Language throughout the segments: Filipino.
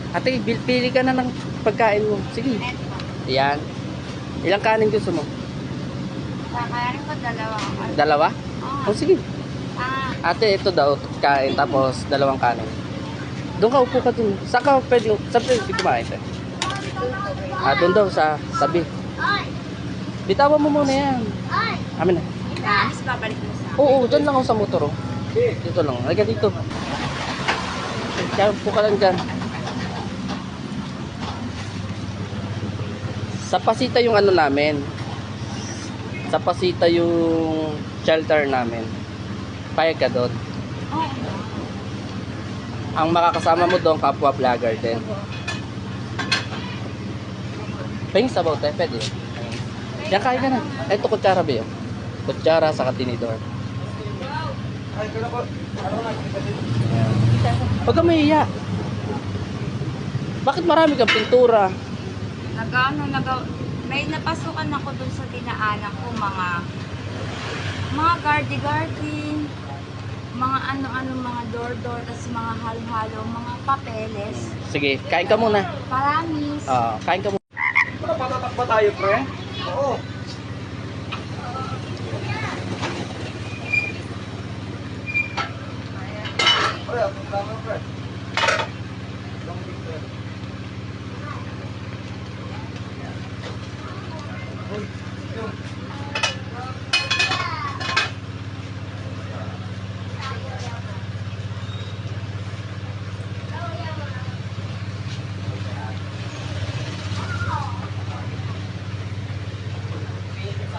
Ate, pili ka na ng pagkain mo. Sige. Yan. Ilang kanin gusto mo? Kakayarin ko dalawa. Dalawa? Oo. O sige. Ah, Ate, ito daw, kain, tapos dalawang kanin. Doon ka, upo ka dun. Saan ka pwede kumain? Te? Doon daw, sa tabi. Bitawan mo muna yan. Amin na. Miss, babalik mo sa Oo, dyan lang ako sa motor. Oh. Dito lang. Halika dito. Kaya upo ka lang dyan. Sa Pasita yung ano namin. Sa Pasita yung shelter namin. Payag ka doon. Oo. Ang makakasama mo doon, kapwa vlogger din. Pahing sabaw tayo, pwede. Yan, kain ka na. Ito, kutsara ba yun? Kutsara sa tinidor. Ayan. Huwag kang mahiya. Bakit marami kang pintura? May napasukan ako dun sa tinaanak ko, mga gardy-gardy, mga ano-ano, mga door-door, tas mga halo-halo, mga papeles. Sige, kain ka muna. Paramis. Kain ka muna. Patatakba tayo, pre? Oo. Ay, ang tama, pre.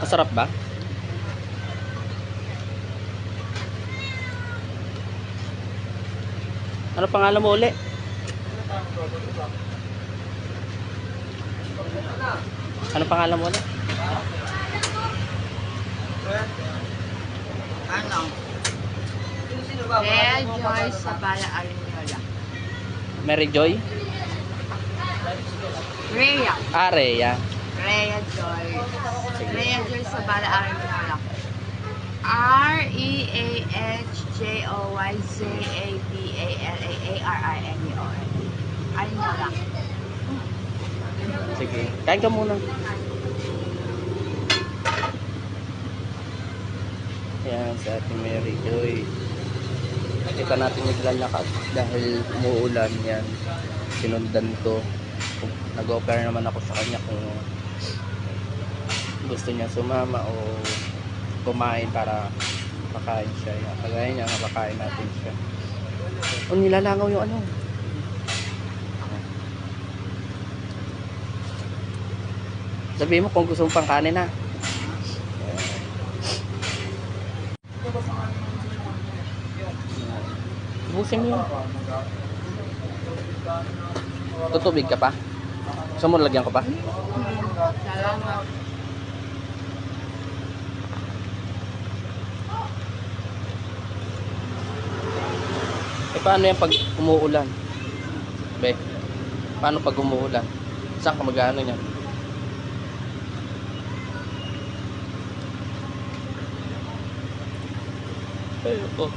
Masarap ba? Ano pangalan mo uli? Ano pangalan mo uli? Ano? Rhea Joy Sabala Arinola. Mary Joy? Rhea. Rhea. Rhea Joy. Rhea Joy Sabala Arinola. REAHJOYZABALAARINOLA. Arinola. Sige. Kain ka muna. Yan, sa ating Mary Joy. Kita natin naglalakad dahil umuulan yan. Sinundan ko. Nag-offer naman ako sa kanya kung gusto niya sumama o kumain para makain siya. Yan. Kagaya niya, mapakain natin siya. O, nilalangaw yung ano. Sabihin mo kung gusto mo pang kanin ha. Busin mo yun. Tutubig ka pa? Gusto mo lagyan ko pa? Salamat. Paano yan pag umuulan? Be, paano pag umuulan? Saan ka mag-ano niyan? Ay, oh.